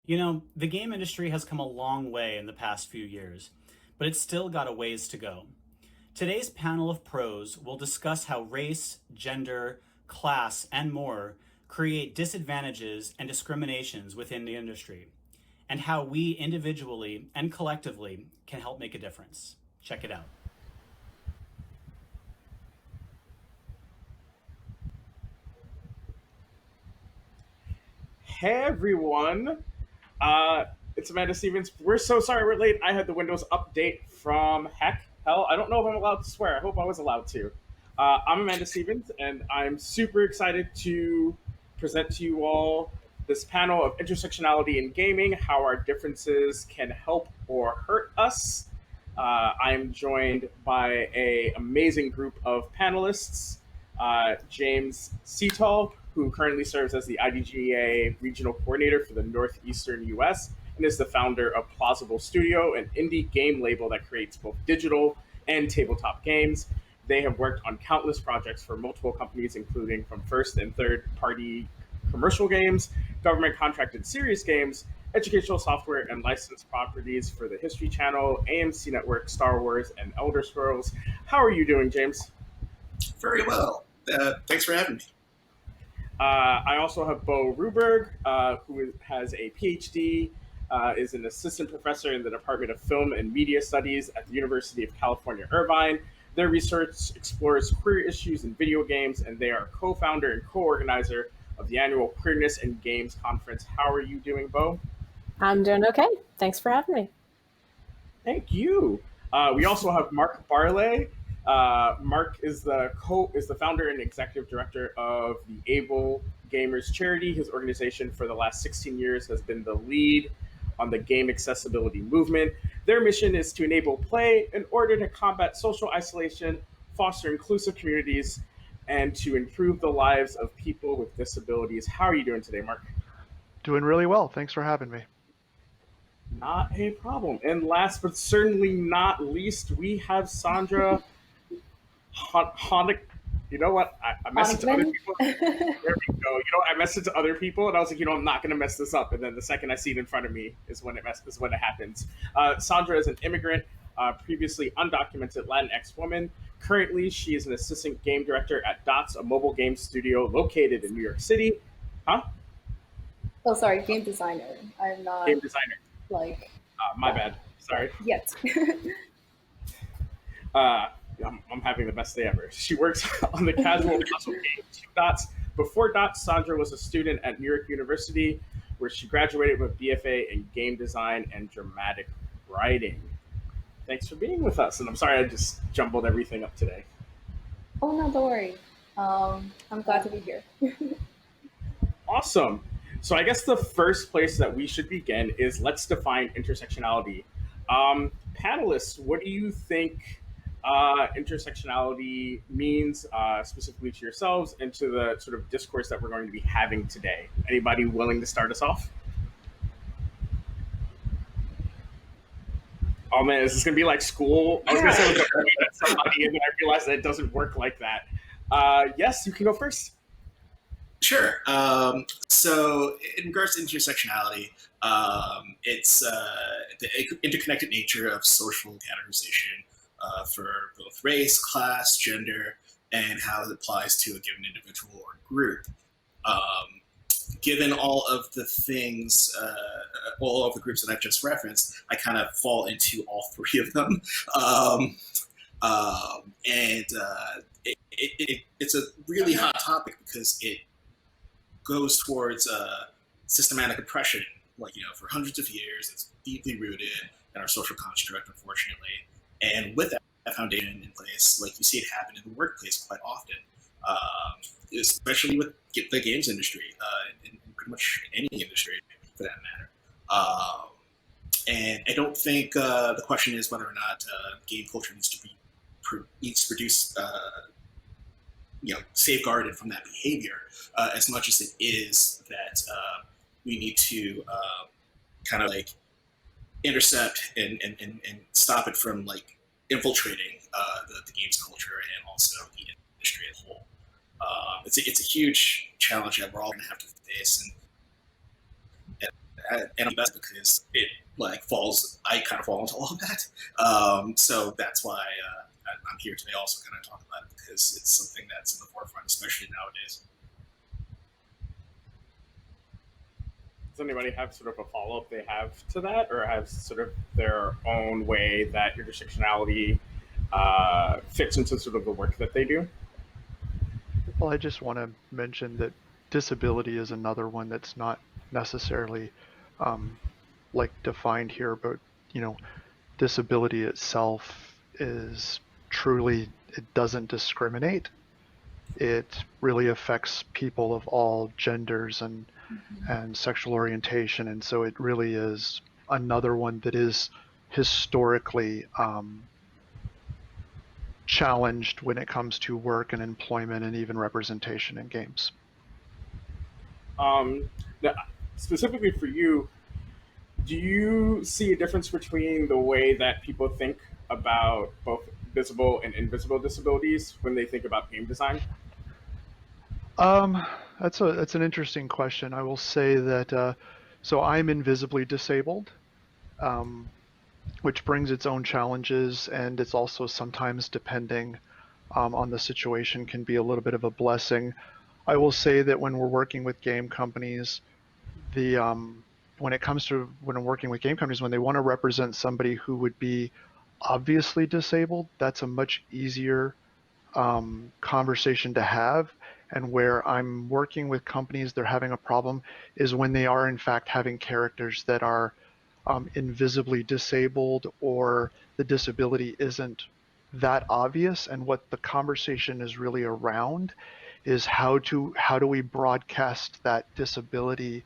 You know, the game industry has come a long way in the past few years, but it's still got a ways to go. Today's panel of pros will discuss how race, gender, class, and more create disadvantages and discriminations within the industry, and how we individually and collectively can help make a difference. Check it out. Hey everyone, it's Amanda Stevens. We're so sorry we're late. I had the Windows update from hell. I don't know if I'm allowed to swear. I hope I was allowed to. I'm Amanda Stevens, and I'm super excited to present to you all this panel of intersectionality in gaming, how our differences can help or hurt us. I'm joined by a amazing group of panelists. James Seetal, who currently serves as the IDGA regional coordinator for the Northeastern US and is the founder of Plausible Studio, an indie game label that creates both digital and tabletop games. They have worked on countless projects for multiple companies, including from first and third party commercial games, government contracted serious games, educational software, and licensed properties for the History Channel, AMC Network, Star Wars, and Elder Scrolls. How are you doing, James? Very well. Thanks for having me. I also have Bo Ruberg, who has a PhD, is an assistant professor in the Department of Film and Media Studies at the University of California, Irvine. Their research explores queer issues in video games, and they are co-founder and co-organizer of the annual Queerness in Games Conference. How are you doing, Bo? I'm doing okay. Thanks for having me. Thank you. We also have Mark Barlet. Mark is the founder and executive director of the AbleGamers charity. His organization for the last 16 years has been the lead on the game accessibility movement. Their mission is to enable play in order to combat social isolation, foster inclusive communities, and to improve the lives of people with disabilities. How are you doing today, Mark? Doing really well. Thanks for having me. Not a problem. And last but certainly not least, we have Sandra Honigman. You know what? I messaged other Honigman? people. There we go. I messaged other people, and I was like, I'm not going to mess this up. And then the second I see it in front of me is when it happens. Sandra is an immigrant, previously undocumented Latinx woman. Currently, she is an assistant game director at Dots, a mobile game studio located in New York City. Huh? Oh, sorry, game designer. I'm not Game designer. like My bad. Sorry. yet. I'm having the best day ever. She works on the casual puzzle game Two Dots. Before Dots, Sandra was a student at New York University, where she graduated with BFA in game design and dramatic writing. Thanks for being with us, and I'm sorry I just jumbled everything up today. Oh no, don't worry. I'm glad to be here. Awesome. So I guess the first place that we should begin is let's define intersectionality. Panelists, what do you think intersectionality means specifically to yourselves and to the sort of discourse that we're going to be having today? Anybody willing to start us off? Oh man, is this going to be like school? I was going to say at somebody, and then I realized that it doesn't work like that. Yes, you can go first. Sure. So, in regards to intersectionality, it's the interconnected nature of social categorization for both race, class, gender, and how it applies to a given individual or group. Given all of the things, all of the groups that I've just referenced, I kind of fall into all three of them. It's a really hot topic because it goes towards systematic oppression, for hundreds of years. It's deeply rooted in our social construct, unfortunately. And with that foundation in place, you see it happen in the workplace quite often, especially with the games industry, and pretty much any industry for that matter. And I don't think the question is whether or not game culture needs to produce safeguarded from that behavior, as much as it is that we need to kind of intercept and stop it from infiltrating the games culture and also the industry as a whole. It's a huge challenge that we're all going to have to face, and and I'm best because it like falls. I kind of fall into all of that. So that's why I'm here today, also kind of talk about it because it's something that's in the forefront, especially nowadays. Does anybody have sort of a follow up they have to that, or have sort of their own way that intersectionality fits into sort of the work that they do? Well, I just want to mention that disability is another one that's not necessarily um, like defined here, but you know, disability itself is truly, it doesn't discriminate. It really affects people of all genders and sexual orientation, and so it really is another one that is historically challenged when it comes to work and employment and even representation in games. Um, now, specifically for you, do you see a difference between the way that people think about both visible and invisible disabilities when they think about game design? Um, that's an interesting question. I will say that so I'm invisibly disabled, um, which brings its own challenges, and it's also sometimes depending on the situation can be a little bit of a blessing. I will say that when we're working with game companies, the when it comes to when I'm working with game companies, when they want to represent somebody who would be obviously disabled, that's a much easier conversation to have. And where I'm working with companies, they're having a problem is when they are in fact having characters that are invisibly disabled or the disability isn't that obvious. And what the conversation is really around is how do we broadcast that disability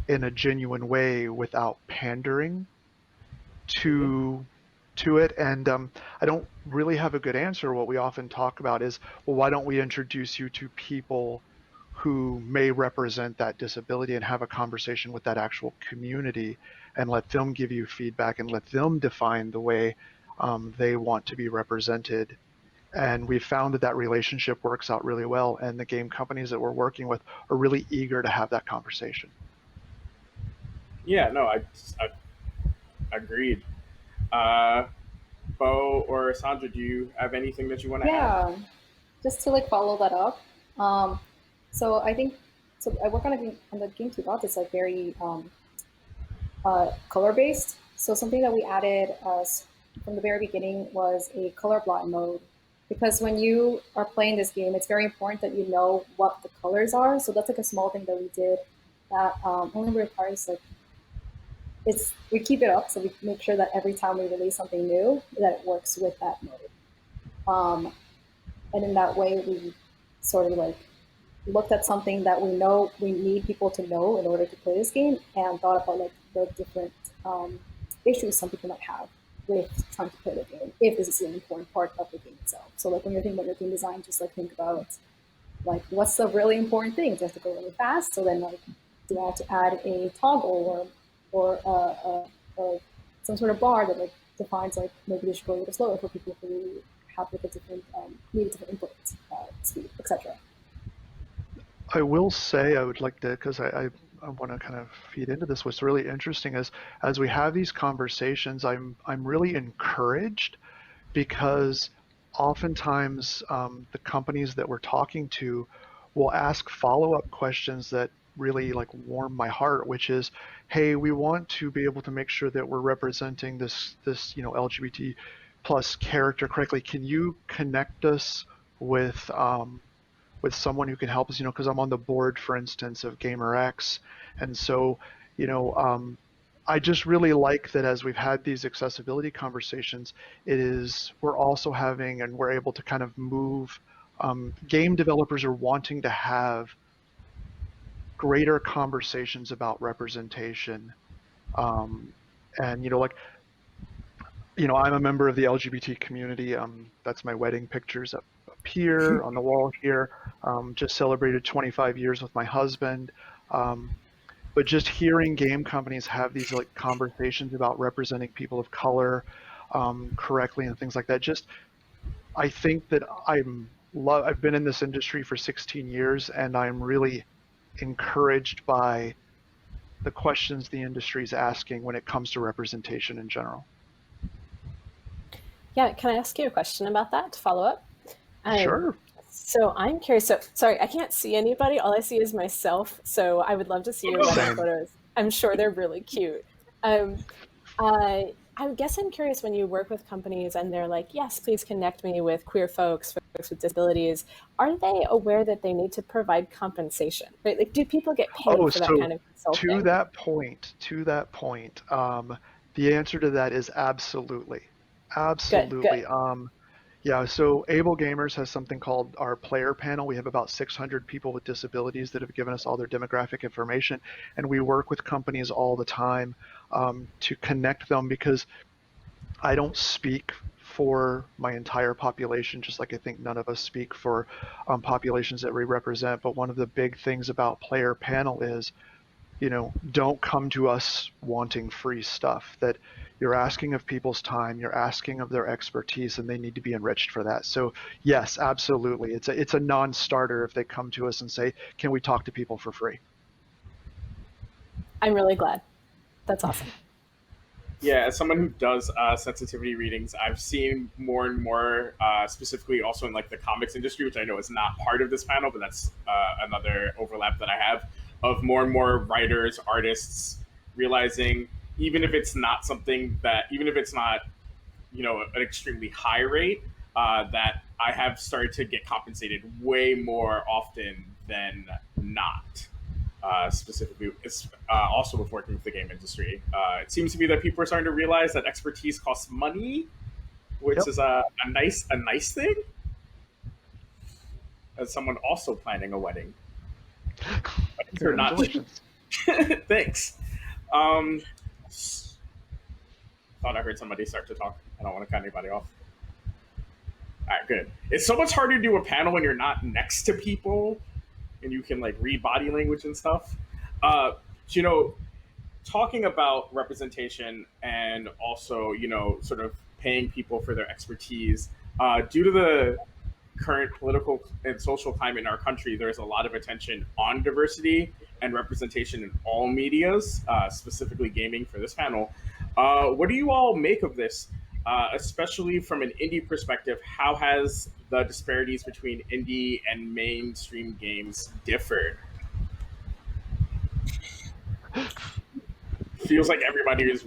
in a genuine way without pandering Mm-hmm. to it. And I don't really have a good answer. What we often talk about is, well, why don't we introduce you to people who may represent that disability and have a conversation with that actual community and let them give you feedback and let them define the way they want to be represented. And we found that that relationship works out really well. And the game companies that we're working with are really eager to have that conversation. Yeah, no, I agreed. Uh, Bo or Sandra, do you have anything that you want to add? Yeah, just to like follow that up. Um, so I think so. I work on a game, on the game two bots. It's like very color based. So something that we added from the very beginning was a colorblind mode, because when you are playing this game, it's very important that you know what the colors are. So that's like a small thing that we did that only requires like we keep it up, so we make sure that every time we release something new, that it works with that mode. Um, and in that way, we sort of like looked at something that we know we need people to know in order to play this game, and thought about like the different issues some people might have with trying to play the game, if this is an important part of the game itself. So like when you're thinking about your game design, just like think about like what's the really important thing. Does it have to go really fast? So then like do I have to add a toggle or some sort of bar that like defines like maybe they should go a little slower for people who have like a different need a different input speed, etc. I will say I would like to, because I want to kind of feed into this. What's really interesting is as we have these conversations, I'm really encouraged because oftentimes the companies that we're talking to will ask follow-up questions that really like warm my heart, which is, hey, we want to be able to make sure that we're representing this LGBT plus character correctly. Can you connect us with someone who can help us, because I'm on the board, for instance, of GamerX. And so, you know, I just really like that as we've had these accessibility conversations, we're also having and we're able to kind of move, game developers are wanting to have greater conversations about representation. Um, and, like, I'm a member of the LGBT community. That's my wedding pictures up here on the wall here. Just celebrated 25 years with my husband. Um, but just hearing game companies have these like conversations about representing people of color correctly and things like that. Just I think that I've been in this industry for 16 years, and I'm really encouraged by the questions the industry is asking when it comes to representation in general. Yeah, can I ask you a question about that to follow up? Sure. So I'm curious. So sorry, I can't see anybody. All I see is myself. So I would love to see your wedding Same. photos. I'm sure they're really cute. Um, I guess I'm curious when you work with companies and they're like, yes, please connect me with queer folks, folks with disabilities. Are they aware that they need to provide compensation? Right? Like, do people get paid Oh, for that so kind of consulting? to that point, the answer to that is absolutely, Good, good. absolutely. Yeah, so AbleGamers has something called our player panel. We have about 600 people with disabilities that have given us all their demographic information, and we work with companies all the time to connect them because I don't speak for my entire population, just like I think none of us speak for populations that we represent. But one of the big things about player panel is, don't come to us wanting free stuff. That you're asking of people's time, you're asking of their expertise, and they need to be enriched for that. So yes, absolutely, it's a non-starter if they come to us and say, "Can we talk to people for free?" I'm really glad. That's awesome. Yeah, as someone who does sensitivity readings, I've seen more and more, specifically also in like the comics industry, which I know is not part of this panel, but that's another overlap that I have of more and more writers, artists realizing even if it's not something that, even if it's not an extremely high rate, that I have started to get compensated way more often than not. Specifically, it's also with working with the game industry. It seems to be that people are starting to realize that expertise costs money, which Yep. is a nice thing. As someone also planning a wedding, weddings are not cheap. Congratulations. Thanks. Um, thought I heard somebody start to talk. I don't want to cut anybody off. All right, good. It's so much harder to do a panel when you're not next to people and you can like read body language and stuff. Uh, you know, talking about representation and also sort of paying people for their expertise. Due to the current political and social climate in our country, there's a lot of attention on diversity and representation in all medias, specifically gaming for this panel. What do you all make of this, especially from an indie perspective? How has the disparities between indie and mainstream games differed? Feels like everybody is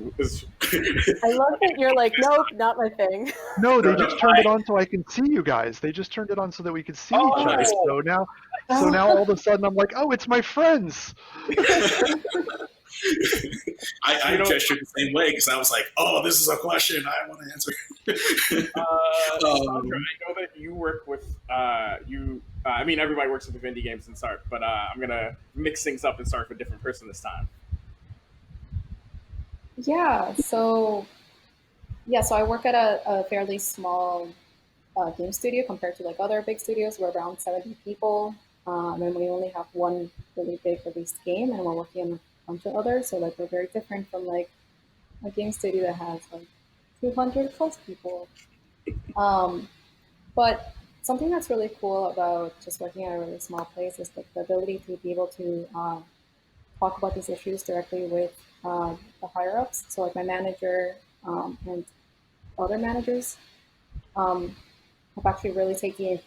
I love that you're like, nope, not my thing. No, no, they no, just turned it on so I can see you guys. They just turned it on so that we could see each other. Oh, So now all of a sudden I'm like, oh, it's my friends. I gestured the same way because I was like, "Oh, this is a question I want to answer." Sandra, I know that you work with you. I mean, everybody works with indie games and start, but I'm gonna mix things up and start with a different person this time. Yeah, so I work at a fairly small game studio compared to like other big studios. We're around 70 people, and we only have one really big released game, and we're working on a bunch of others. So like we're very different from like a game studio that has like 200 plus people. But something that's really cool about just working at a really small place is like the ability to be able to talk about these issues directly with the higher ups. So like my manager and other managers have actually really taken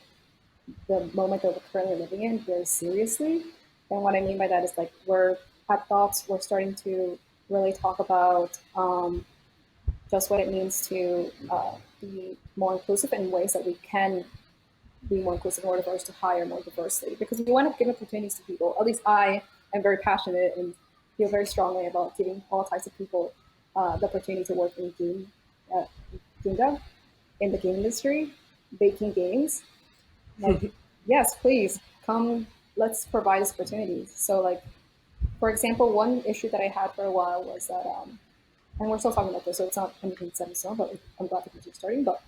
the moment that we're currently living in very seriously. And what I mean by that is like we're at Thoughts, we're starting to really talk about just what it means to be more inclusive in ways that we can be more inclusive in order for us to hire more diversity. Because we want to give opportunities to people. At least I am very passionate and feel very strongly about giving all types of people the opportunity to work in game dev, in the game industry, making games. Like, yes, please come. Let's provide these opportunities. So, like, for example, one issue that I had for a while was that, and we're still talking about this, so it's not anything set in stone, but I'm glad to keep starting. But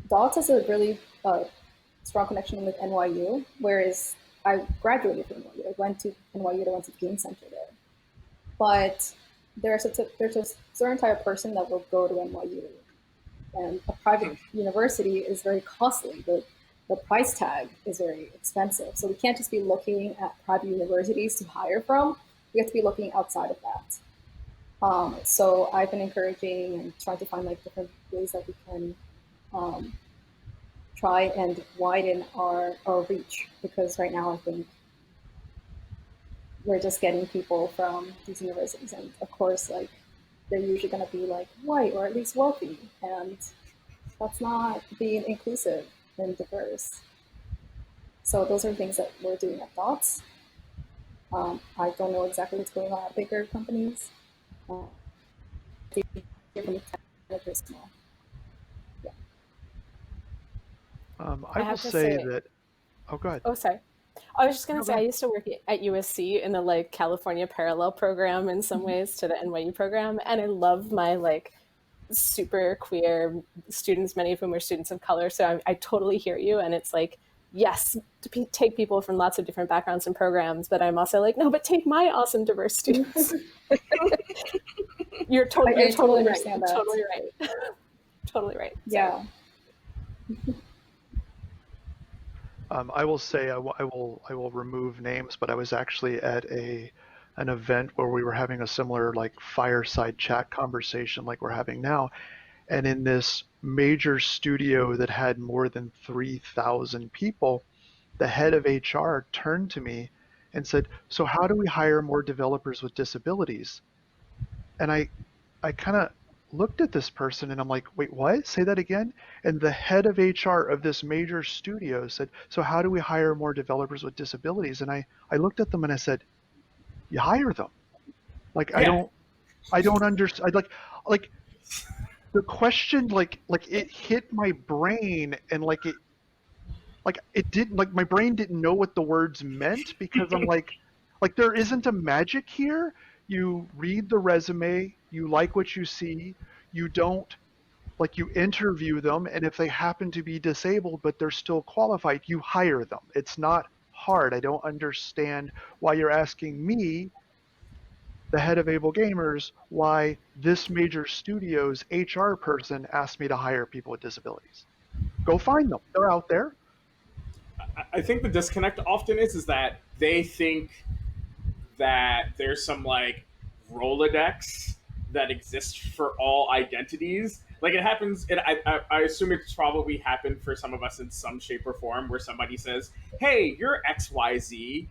Dots has a really strong connection with NYU, whereas I graduated from NYU. I went to NYU, I went to the Game Center there. But there's a certain type of person that will go to NYU. And a private university is very costly. The the price tag is very expensive. So we can't just be looking at private universities to hire from. We have to be looking outside of that. So I've been encouraging and trying to find like different ways that we can try and widen our reach, because right now I think we're just getting people from these universities, and of course, like they're usually going to be like white or at least wealthy, and that's not being inclusive and diverse. So those are things that we're doing at Dots. I don't know exactly what's going on at bigger companies. Small. Yeah. I will say that. Oh, go ahead. Oh, sorry. I was just going to say, I used to work at USC in the like California parallel program in some ways to the NYU program. And I love my like super queer students, many of whom are students of color. So I totally hear you. And it's like, yes, take people from lots of different backgrounds and programs. But I'm also like, no, but take my awesome diverse students. You're totally right. Totally right. Totally right. Yeah. I will say I will remove names, but I was actually at an event where we were having a similar like fireside chat conversation like we're having now, and in this major studio that had more than 3,000 people, the head of HR turned to me and said, "So how do we hire more developers with disabilities?" And I kind of looked at this person and I'm like, wait, what? Say that again? And the head of HR of this major studio said, "So how do we hire more developers with disabilities?" And I looked at them and I said, "You hire them." Like, Yeah. I don't understand. Like the question, like it hit my brain, and like it didn't, like my brain didn't know what the words meant, because I'm like there isn't a magic here. You read the resume, you like what you see, you don't, like, you interview them, and if they happen to be disabled but they're still qualified, you hire them. It's not hard. I don't understand why you're asking me, the head of AbleGamers, why this major studio's HR person asked me to hire people with disabilities. Go find them. They're out there. I think the disconnect often is that they think that there's some like Rolodex that exists for all identities. Like it happens, I assume it's probably happened for some of us in some shape or form, where somebody says, "Hey, you're XYZ.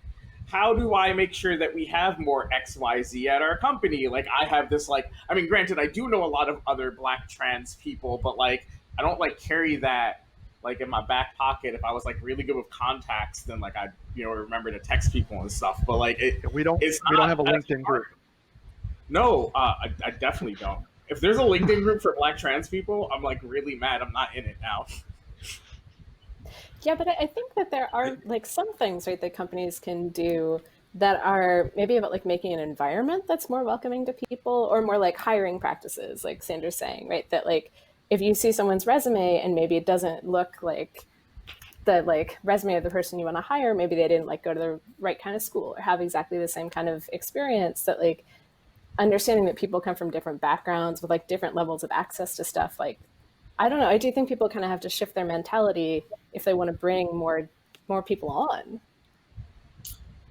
How do I make sure that we have more XYZ at our company?" Like I have this like, I mean, granted, I do know a lot of other Black trans people, but like I don't like carry that like in my back pocket. If I was like really good with contacts, then like I remember to text people and stuff. But like We don't have a LinkedIn group. No, I definitely don't. If there's a LinkedIn group for Black trans people, I'm like really mad I'm not in it now. Yeah, but I think that there are like some things, right, that companies can do that are maybe about like making an environment that's more welcoming to people, or more like hiring practices, like Sandra's saying, right? That like if you see someone's resume and maybe it doesn't look like the like resume of the person you want to hire, maybe they didn't like go to the right kind of school or have exactly the same kind of experience, that like understanding that people come from different backgrounds with like different levels of access to stuff, like I don't know, I do think people kind of have to shift their mentality if they want to bring more people on.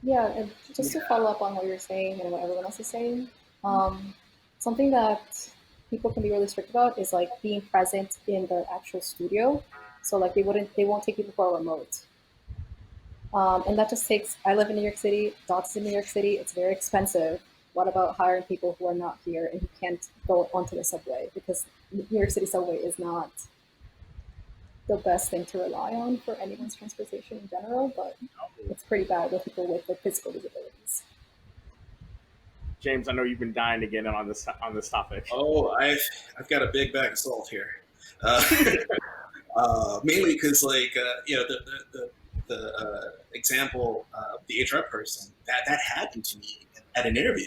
Yeah, and just to follow up on what you're saying and what everyone else is saying, something that people can be really strict about is like being present in the actual studio. So like they won't take people who are remote. And that just takes, I live in New York City, Dots is in New York City, it's very expensive. What about hiring people who are not here and who can't go onto the subway? Because New York City subway is not the best thing to rely on for anyone's transportation in general, but it's pretty bad with people with like physical disabilities. James, I know you've been dying to get in on this topic. Oh, I've got a big bag of salt here. Mainly because, like, the example of the HR person, that happened to me at an interview.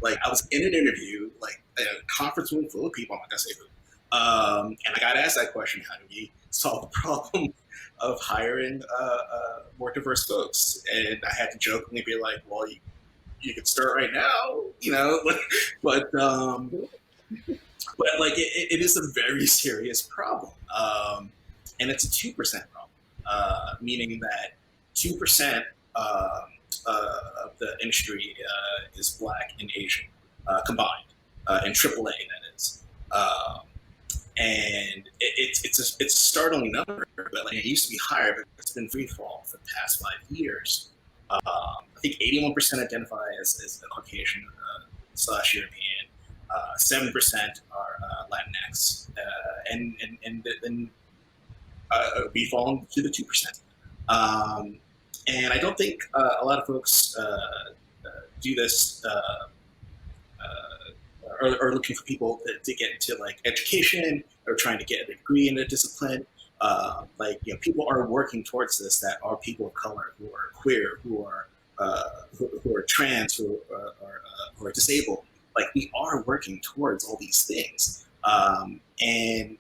Like, I was in an interview, like a conference room full of people. I'm not gonna say who. And I got asked that question: how do we solve the problem of hiring more diverse folks? And I had to jokingly be like, "Well, you can start right now, but like it is a very serious problem, and it's a 2% problem. meaning that 2% of the industry is Black and Asian combined, in AAA, that is. And it's a startling number, but like, it used to be higher, but it's been free fall for the past 5 years. I think 81% identify as Caucasian / European, 7% are Latinx, and then we fall into the 2%. And I don't think a lot of folks do this. Are looking for people to get into like education or trying to get a degree in a discipline. Like, you know, people are working towards this that are people of color, who are queer, who are trans, who are disabled. Like, we are working towards all these things, and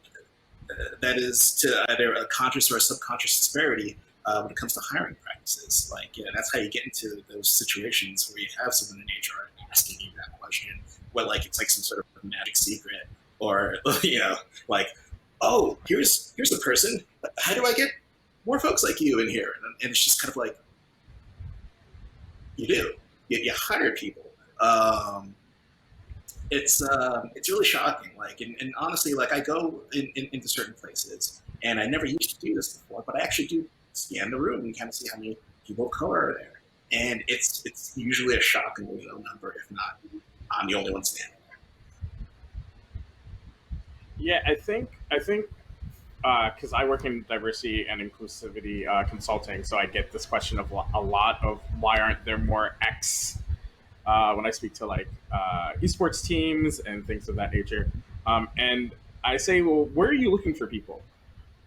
that is to either a conscious or a subconscious disparity when it comes to hiring practices. Like, yeah, that's how you get into those situations where you have someone in HR asking you that question. Well, like, it's like some sort of magic secret, or, you know, like, oh, here's a person. How do I get more folks like you in here? And it's just kind of like, you do. You hire people. It's really shocking. Like, and honestly, like, I go into certain places, and I never used to do this before, but I actually do scan the room and kind of see how many people of color are there. And it's usually a shockingly low number, if not, I'm the only one standing there. Yeah, I think because I work in diversity and inclusivity consulting, so I get this question of a lot of why aren't there more X when I speak to like esports teams and things of that nature. And I say, well, where are you looking for people?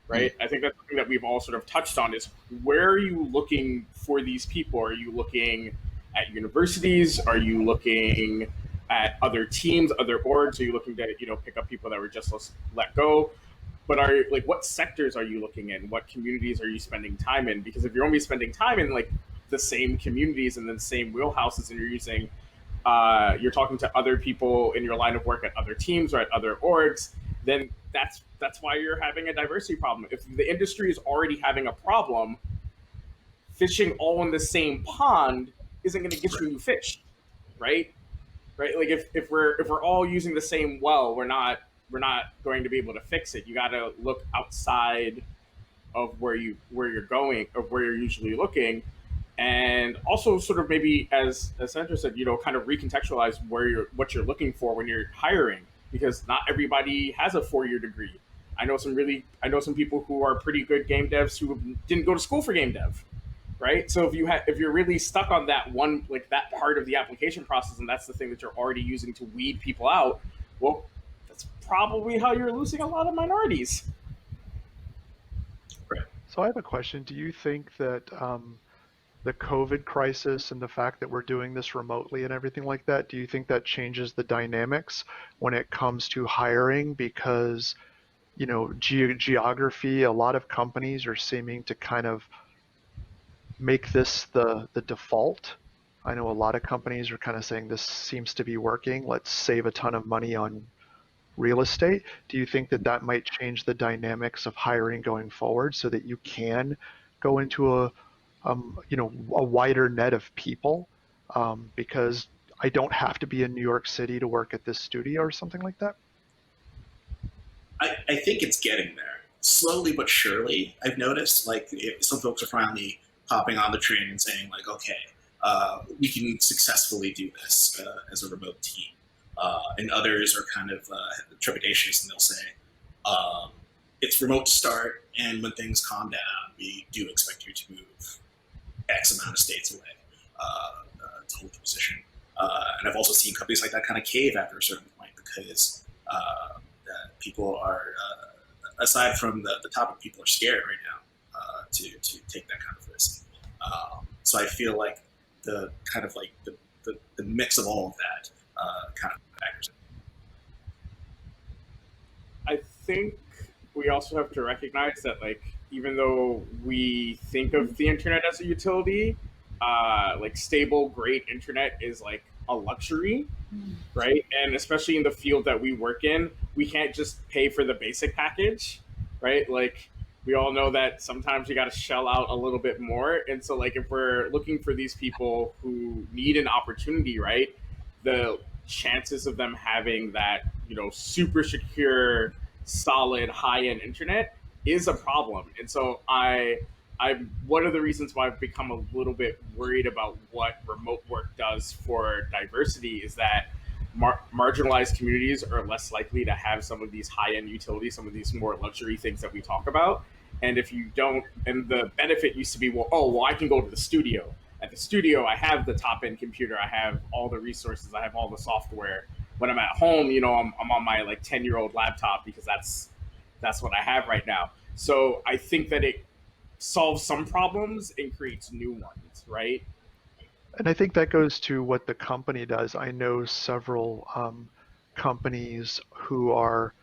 Right? I think that's something that we've all sort of touched on is where are you looking for these people? Are you looking at universities? Are you looking at other teams, other orgs? Are you looking to, you know, pick up people that were just let go? But are like, what sectors are you looking in? What communities are you spending time in? Because if you're only spending time in like the same communities and the same wheelhouses, and you're using, you're talking to other people in your line of work at other teams or at other orgs, then that's why you're having a diversity problem. If the industry is already having a problem, fishing all in the same pond isn't going to get you new fish, right? Right? Like if we're all using the same well, we're not going to be able to fix it. You got to look outside of where you're going, of where you're usually looking, and also sort of maybe as Sandra said, you know, kind of recontextualize what you're looking for when you're hiring, because not everybody has a 4-year degree. I know some people who are pretty good game devs who didn't go to school for game dev, right? So if you're really stuck on that one, like that part of the application process, and that's the thing that you're already using to weed people out, well, that's probably how you're losing a lot of minorities. So I have a question. Do you think that the COVID crisis and the fact that we're doing this remotely and everything like that, do you think that changes the dynamics when it comes to hiring? Because, you know, geography, a lot of companies are seeming to kind of make this the default. I know a lot of companies are kind of saying this seems to be working. Let's save a ton of money on real estate. Do you think that that might change the dynamics of hiring going forward so that you can go into a wider net of people? Because I don't have to be in New York City to work at this studio or something like that. I think it's getting there slowly but surely. I've noticed like some folks are finally hopping on the train and saying like, okay, we can successfully do this as a remote team. And others are kind of trepidatious, and they'll say, it's remote to start, and when things calm down, we do expect you to move X amount of states away to hold the position. And I've also seen companies like that kind of cave after a certain point, because people are, aside from the topic, people are scared right now to take that kind of risk. So I feel like the kind of like the mix of all of that kind of factors. I think we also have to recognize that, like, even though we think of the internet as a utility, like stable, great internet is like a luxury, right? And especially in the field that we work in, we can't just pay for the basic package, right? Like we all know that sometimes you got to shell out a little bit more. And so, like, if we're looking for these people who need an opportunity, right, the chances of them having that, super secure, solid, high end internet is a problem. And so, I'm one of the reasons why I've become a little bit worried about what remote work does for diversity is that marginalized communities are less likely to have some of these high-end utilities, some of these more luxury things that we talk about. And if you don't, and the benefit used to be, well, I can go to the studio. At the studio, I have the top-end computer, I have all the resources, I have all the software. When I'm at home, I'm on my like 10-year-old laptop because that's what I have right now. So I think that it solves some problems and creates new ones, right? And I think that goes to what the company does. I know several companies who are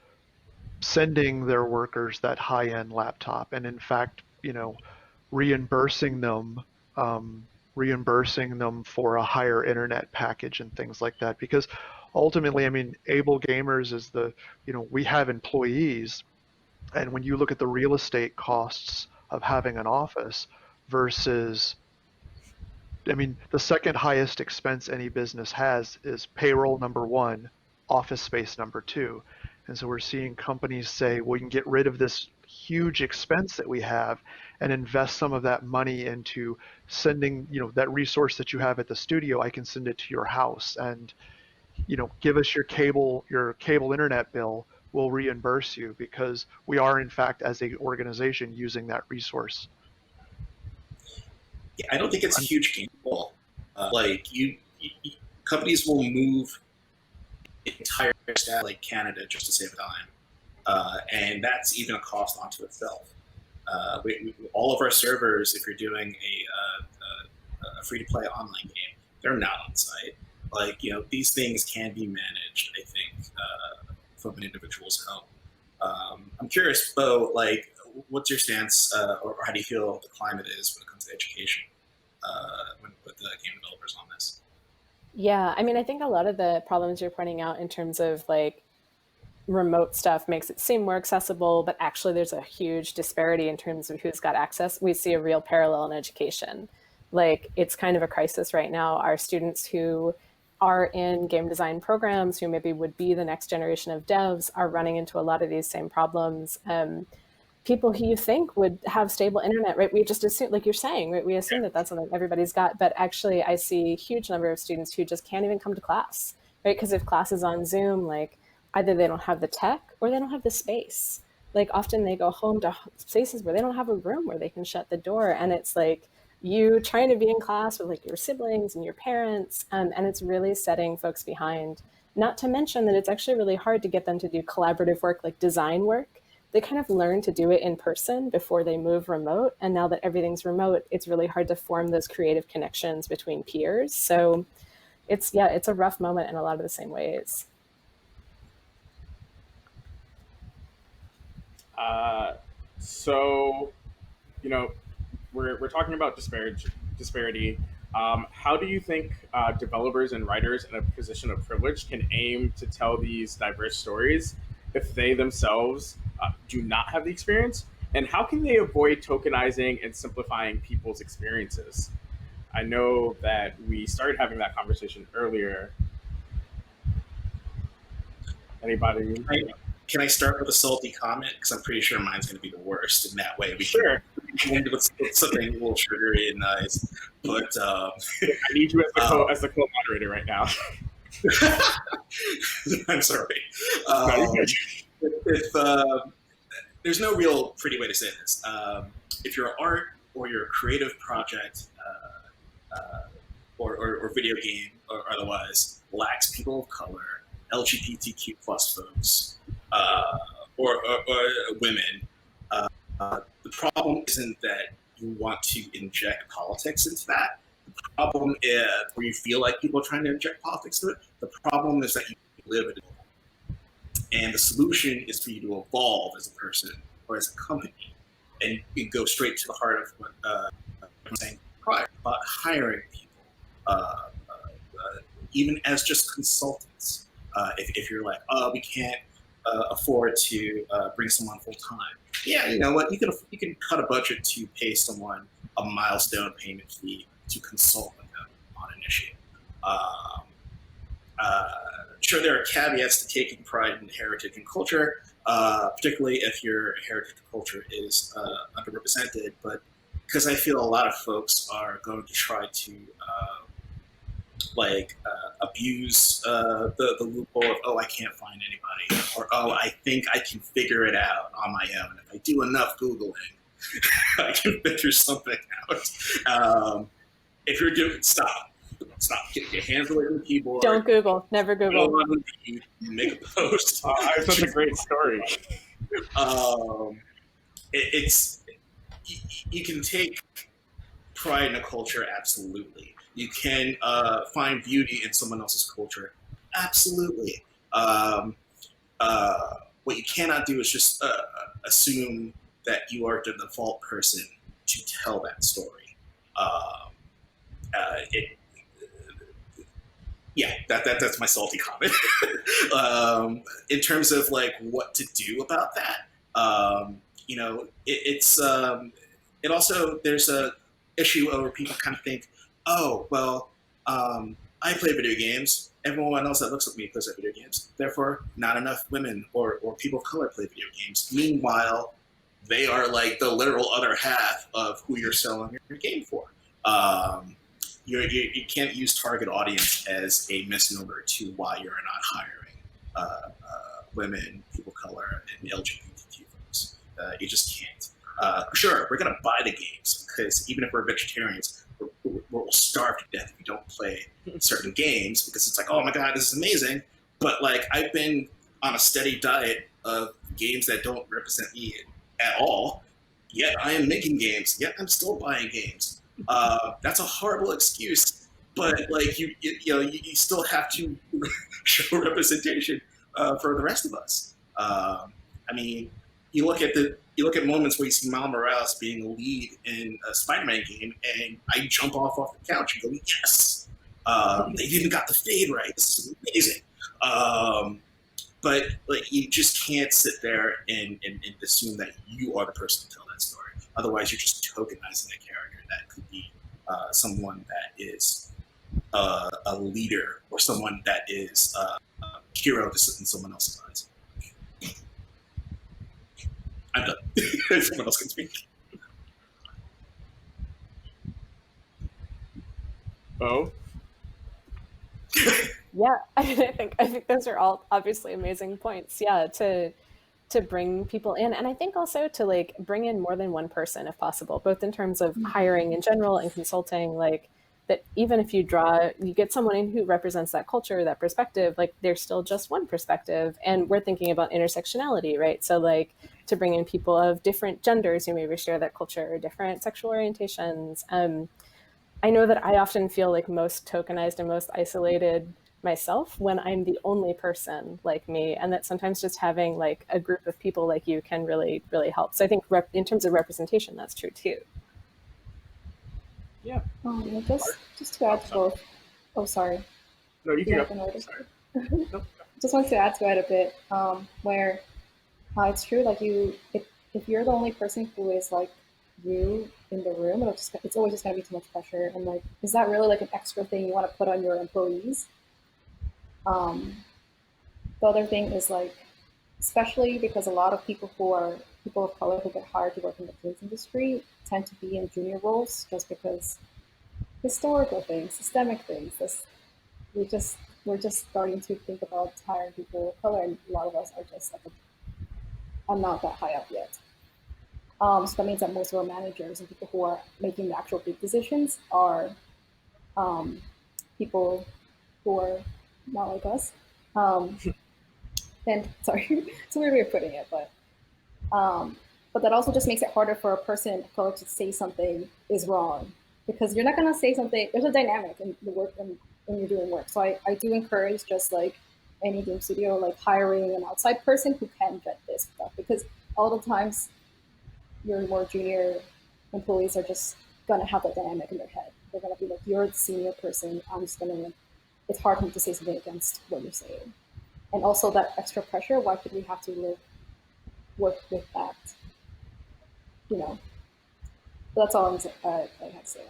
sending their workers that high-end laptop, and in fact, reimbursing them, reimbursing them for a higher internet package and things like that. Because ultimately, I mean, AbleGamers is we have employees, and when you look at the real estate costs of having an office versus, I mean, the second highest expense any business has is payroll number one, office space number two. And so we're seeing companies say, well, you can get rid of this huge expense that we have and invest some of that money into sending, that resource that you have at the studio, I can send it to your house, and, give us your cable internet bill, we'll reimburse you because we are in fact as a organization using that resource. Yeah, I don't think it's a huge gain at all. Like companies will move entire staff like Canada just to save a dime, and that's even a cost onto itself. All of our servers, if you're doing a free-to-play online game, they're not on site. Like, these things can be managed, I think, from an individual's home. I'm curious, Bo, like, what's your stance, or how do you feel the climate is when it comes to education with the game developers on this? Yeah, I mean, I think a lot of the problems you're pointing out in terms of like remote stuff makes it seem more accessible, but actually there's a huge disparity in terms of who's got access. We see a real parallel in education. Like, it's kind of a crisis right now. Our students who are in game design programs, who maybe would be the next generation of devs, are running into a lot of these same problems. People who you think would have stable internet, right? We just assume, like you're saying, right? We assume that that's something everybody's got, but actually I see a huge number of students who just can't even come to class, right? Because if class is on Zoom, like, either they don't have the tech or they don't have the space. Like, often they go home to spaces where they don't have a room where they can shut the door. And it's like you trying to be in class with like your siblings and your parents. And it's really setting folks behind. Not to mention that it's actually really hard to get them to do collaborative work, like design work. They kind of learn to do it in person before they move remote. And now that everything's remote, it's really hard to form those creative connections between peers. So it's a rough moment in a lot of the same ways. So, we're talking about disparity. How do you think developers and writers in a position of privilege can aim to tell these diverse stories if they themselves do not have the experience? And how can they avoid tokenizing and simplifying people's experiences? I know that we started having that conversation earlier. Anybody? Can I start with a salty comment? Because I'm pretty sure mine's going to be the worst. In that way, we Sure. can end with something a little sugary and nice. But I need you as the co-moderator right now. I'm sorry. If There's no real pretty way to say this. If your art or your creative project or video game or otherwise lacks people of color, LGBTQ plus folks, or women, the problem isn't that you want to inject politics into that. The problem is where you feel like people are trying to inject politics into it. The problem is that you live in it. And the solution is for you to evolve as a person or as a company and go straight to the heart of what I'm saying prior about hiring people, even as just consultants. If you're like, oh, we can't afford to bring someone full time, yeah, you know what, you can cut a budget to pay someone a milestone payment fee to consult with them on an issue. Um, uh, sure, there are caveats to taking pride in heritage and culture, particularly if your heritage and culture is underrepresented. But because I feel a lot of folks are going to try to abuse the loophole of, oh, I can't find anybody, or oh, I think I can figure it out on my own. If I do enough Googling, I can figure something out. If you're doing, stop, get your hands away from the keyboard. Don't Google, never Google. Go on, make a post. It's such a great story. It's you can take pride in a culture, absolutely. You can find beauty in someone else's culture, absolutely. What you cannot do is just assume that you are the default person to tell that story. That's my salty comment. In terms of like what to do about that, you know, it also, there's a issue where people kind of think, oh, well, I play video games. Everyone else that looks at me plays video games. Therefore, not enough women or people of color play video games. Meanwhile, they are like the literal other half of who you're selling your game for. You can't use target audience as a misnomer to why you're not hiring women, people of color, and LGBTQ folks. You just can't. Sure, we're going to buy the games because even if we're vegetarians, we'll starve to death if we don't play certain games because it's like, oh my God, this is amazing. But like, I've been on a steady diet of games that don't represent me at all. Yet I am making games. Yet I'm still buying games. That's a horrible excuse, but like you still have to show representation for the rest of us. I mean, you look at moments where you see Miles Morales being a lead in a Spider-Man game, and I jump off the couch and go, yes, they even got the fade right. This is amazing. But like, you just can't sit there and assume that you are the person to tell that story. Otherwise, you're just tokenizing a character that could be someone that is a leader or someone that is a hero to sit in someone else's eyes. I'm done. Someone else can speak. Oh. Yeah, I think those are all obviously amazing points. Yeah, to bring people in, and I think also to like bring in more than one person if possible, both in terms of hiring in general and consulting. Like that, even if you get someone in who represents that culture, that perspective, like there's still just one perspective, and we're thinking about intersectionality, right? So like to bring in people of different genders who maybe share that culture, or different sexual orientations. I know that I often feel like most tokenized and most isolated myself when I'm the only person like me, and that sometimes just having like a group of people like you can really, really help. So I think in terms of representation, that's true too. Yeah. Just to add to both. Oh, sorry. No, you can go. Just wanted to add to it a bit, where it's true, like if you're the only person who is like you in the room, it's always just going to be too much pressure. And like, is that really like an extra thing you want to put on your employees? The other thing is like, especially because a lot of people of color who get hired to work in the games industry tend to be in junior roles just because historical things, systemic things. We're just starting to think about hiring people of color, and a lot of us are just like, I'm not that high up yet. So that means that most of our managers and people who are making the actual big decisions are people who are not like us. And sorry, it's a weird way of putting it, but that also just makes it harder for a person of color to say something is wrong, because you're not going to say something. There's a dynamic in the work when you're doing work. So I do encourage, just like any game studio, like hiring an outside person who can get this stuff, because all the times your more junior employees are just going to have that dynamic in their head. They're going to be like, you're the senior person. I'm just going to, it's hard for me to say something against what you're saying. And also that extra pressure, why should we have to work with that you know, that's all I had to say.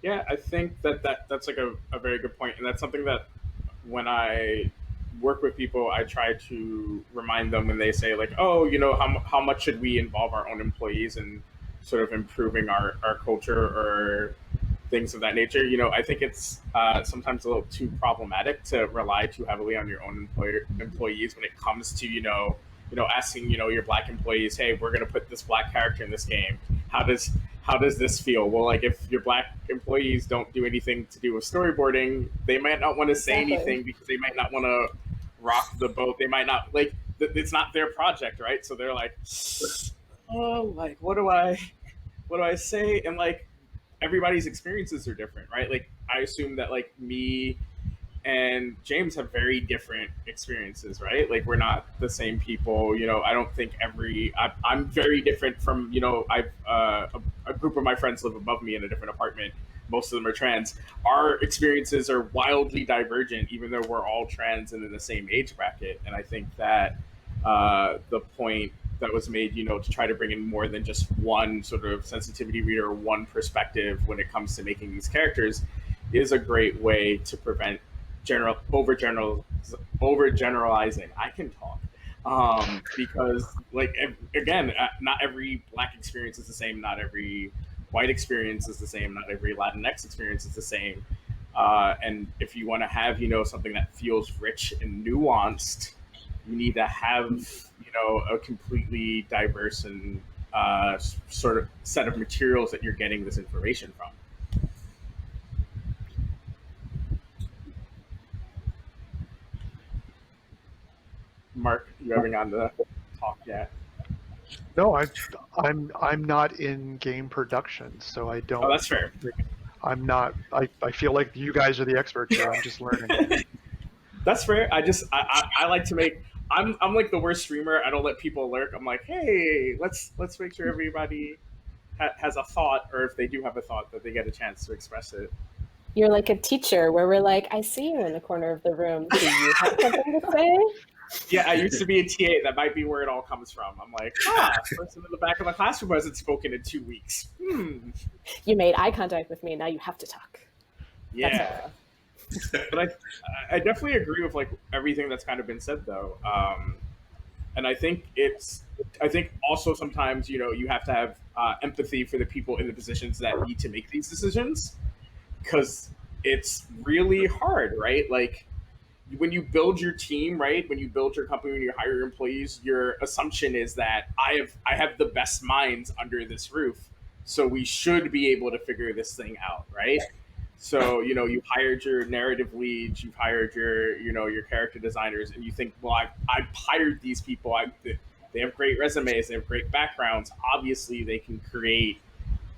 Yeah, I think that's like a very good point, and that's something that when I work with people, I try to remind them when they say like, oh, how much should we involve our own employees in sort of improving our culture or things of that nature. I think it's sometimes a little too problematic to rely too heavily on your own employees when it comes to asking your black employees, hey, we're going to put this black character in this game. How does this feel? Well, like if your black employees don't do anything to do with storyboarding, they might not want to say Exactly. anything because they might not want to rock the boat. They might not like it's not their project, right? So they're like, oh, like what do I say? And like everybody's experiences are different, right? Like I assume that like me and James have very different experiences, right? Like we're not the same people. I don't think I'm very different from I've a group of my friends live above me in a different apartment. Most of them are trans. Our experiences are wildly divergent, even though we're all trans and in the same age bracket. And I think that the point that was made, to try to bring in more than just one sort of sensitivity reader or one perspective when it comes to making these characters is a great way to prevent overgeneralizing. I can talk. Because like again, not every black experience is the same, not every white experience is the same, not every Latinx experience is the same. And if you want to have something that feels rich and nuanced, you need to have a completely diverse and sort of set of materials that you're getting this information from. Mark, you having on the talk yet? No, I'm not in game production, so I Oh, don't. that's fair. I'm not. I feel like you guys are the experts here. I'm just learning. That's fair. I like to make. I'm like the worst streamer. I don't let people lurk. I'm like, hey, let's make sure everybody has a thought, or if they do have a thought, that they get a chance to express it. You're like a teacher where we're like, I see you in the corner of the room. Do you have something to say? Yeah, I used to be a TA. That might be where it all comes from. I'm like, person in the back of the classroom hasn't spoken in 2 weeks. You made eye contact with me. Now you have to talk. Yeah. But I definitely agree with like everything that's kind of been said though. And I think also sometimes you have to have empathy for the people in the positions that need to make these decisions, because it's really hard, right? Like when you build your team, right? When you build your company, when you hire your employees, your assumption is that I have the best minds under this roof, so we should be able to figure this thing out, right? So you've hired your narrative leads, you've hired your character designers, and you think, well, I've hired these people. They have great resumes, they have great backgrounds. Obviously, they can create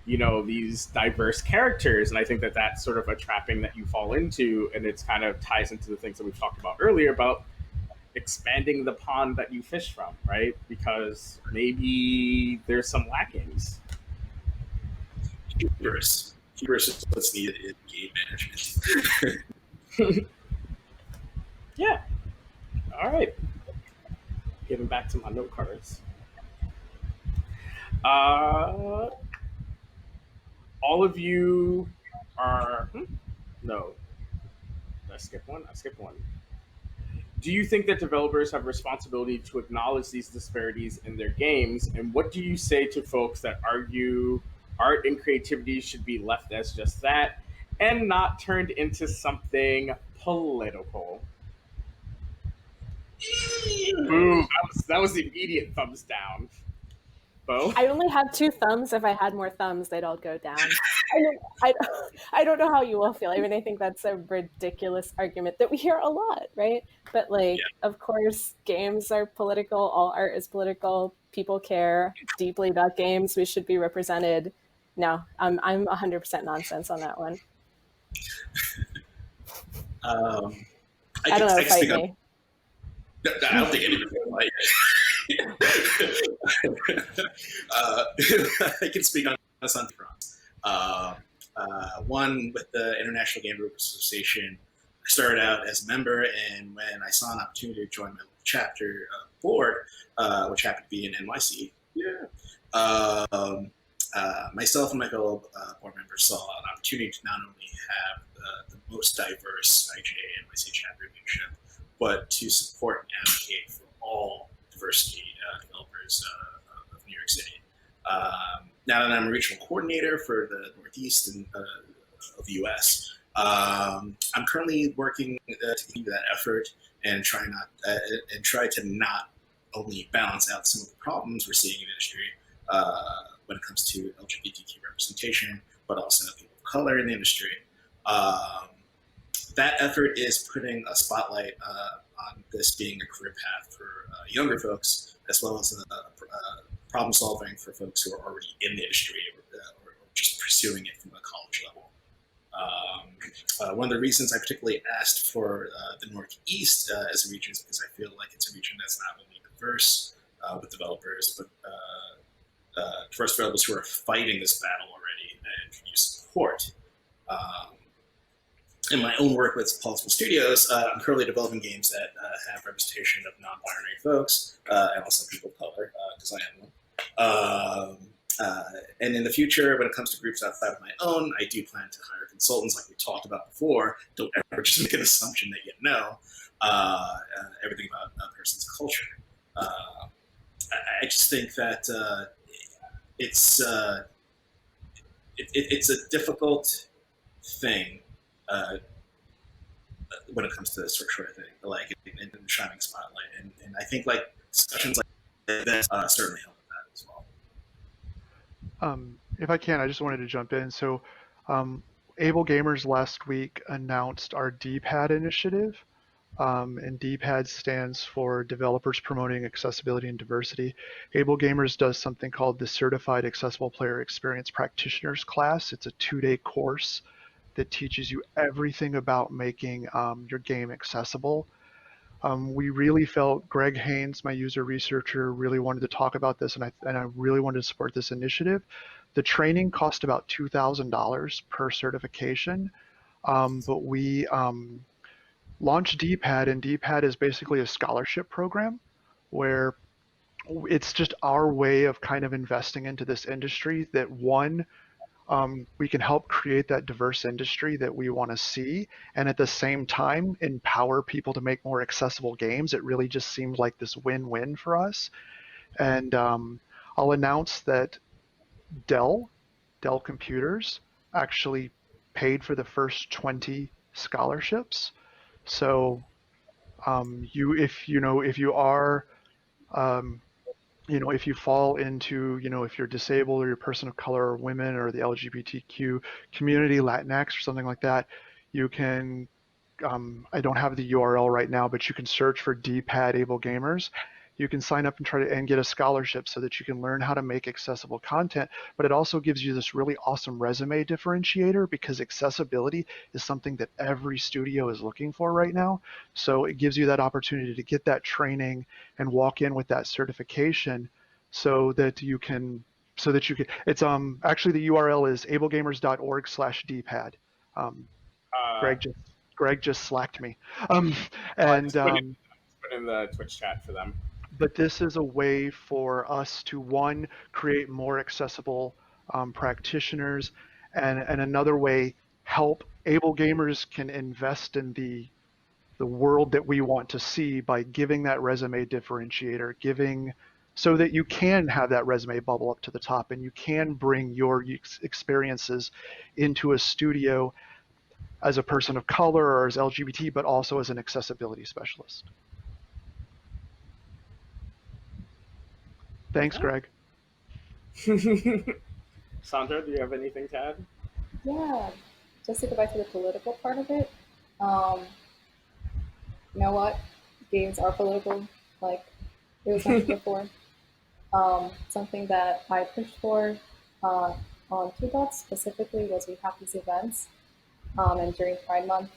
these diverse characters, and I think that that's sort of a trapping that you fall into, and it's kind of ties into the things that we've talked about earlier about expanding the pond that you fish from, right? Because maybe there's some lackings. Hubris is what's needed in game management. Yeah. All right. Getting back to my note cards. All of you are. No. Did I skip one? I skipped one. Do you think that developers have a responsibility to acknowledge these disparities in their games? And what do you say to folks that argue art and creativity should be left as just that and not turned into something political? Boom. That was the immediate thumbs down. Bo? I only have 2 thumbs. If I had more thumbs, they'd all go down. I don't know how you all feel. I mean, I think that's a ridiculous argument that we hear a lot, right? But like, of course, games are political. All art is political. People care deeply about games. We should be represented. No, I'm 100% nonsense on that one. I don't know. Fight me. I don't think anyone will fight. I can speak on this on fronts. One, with the International Game Developers Association, I started out as a member, and when I saw an opportunity to join my chapter board, which happened to be in NYC. Yeah. Myself and my fellow board members saw an opportunity to not only have the most diverse IGA NYC chapter leadership, but to support and advocate for all diversity developers of New York City. Now that I'm a regional coordinator for the Northeast and, of the U.S., I'm currently working to continue that effort and try to not only balance out some of the problems we're seeing in industry when it comes to LGBTQ representation, but also people of color in the industry. That effort is putting a spotlight on this being a career path for younger folks, as well as problem solving for folks who are already in the industry or just pursuing it from a college level. One of the reasons I particularly asked for the Northeast as a region is because I feel like it's a region that's not only diverse with developers, but diverse developers who are fighting this battle already and can use support. In my own work with Plausible Studios, I'm currently developing games that have representation of non-binary folks and also people of color, because I am one. And in the future, when it comes to groups outside of my own, I do plan to hire consultants like we talked about before. Don't ever just make an assumption that you know everything about a person's culture. I just think that it's a difficult thing when it comes to this sort of thing, like in the shining spotlight. And I think like discussions like this certainly help with that as well. If I can, I just wanted to jump in. So AbleGamers last week announced our DPAD initiative. And DPAD stands for Developers Promoting Accessibility and Diversity. AbleGamers does something called the Certified Accessible Player Experience Practitioners class. It's a 2-day course that teaches you everything about making your game accessible. We really felt Greg Haynes, my user researcher, really wanted to talk about this, and I really wanted to support this initiative. The training cost about $2,000 per certification, but we launched DPAD, and DPAD is basically a scholarship program where it's just our way of kind of investing into this industry that one, we can help create that diverse industry that we want to see, and at the same time empower people to make more accessible games. It really just seemed like this win-win for us. And I'll announce that Dell Computers actually paid for the first 20 scholarships. So if you are if you fall into, if you're disabled or you're a person of color or women or the LGBTQ community, Latinx or something like that, you can, I don't have the URL right now, but you can search for DPAD AbleGamers. You can sign up and try to get a scholarship so that you can learn how to make accessible content, but it also gives you this really awesome resume differentiator because accessibility is something that every studio is looking for right now. So it gives you that opportunity to get that training and walk in with that certification so that you can, it's actually the URL is ablegamers.org/dpad. Greg just slacked me. And put in the Twitch chat for them. But this is a way for us to, one, create more accessible practitioners, and another way, help AbleGamers can invest in the world that we want to see by giving that resume differentiator, so that you can have that resume bubble up to the top and you can bring your experiences into a studio as a person of color or as LGBT, but also as an accessibility specialist. Thanks, Greg. Sandra, do you have anything to add? Yeah, just to go back to the political part of it. You know what? Games are political, like it was mentioned before. Something that I pushed for on Two Dots specifically was we have these events, and during Pride Month,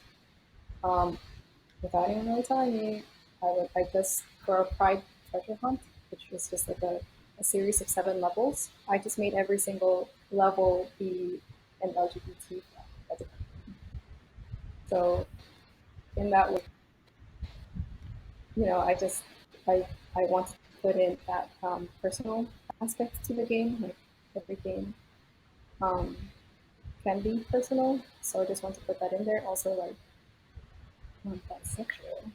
without anyone really telling me, I just, for a Pride treasure hunt, which was just like a series of 7 levels, I just made every single level be an LGBT flag. So in that way, I just I want to put in that personal aspect to the game. Like every game can be personal, so I just want to put that in there. Also, like I'm bisexual,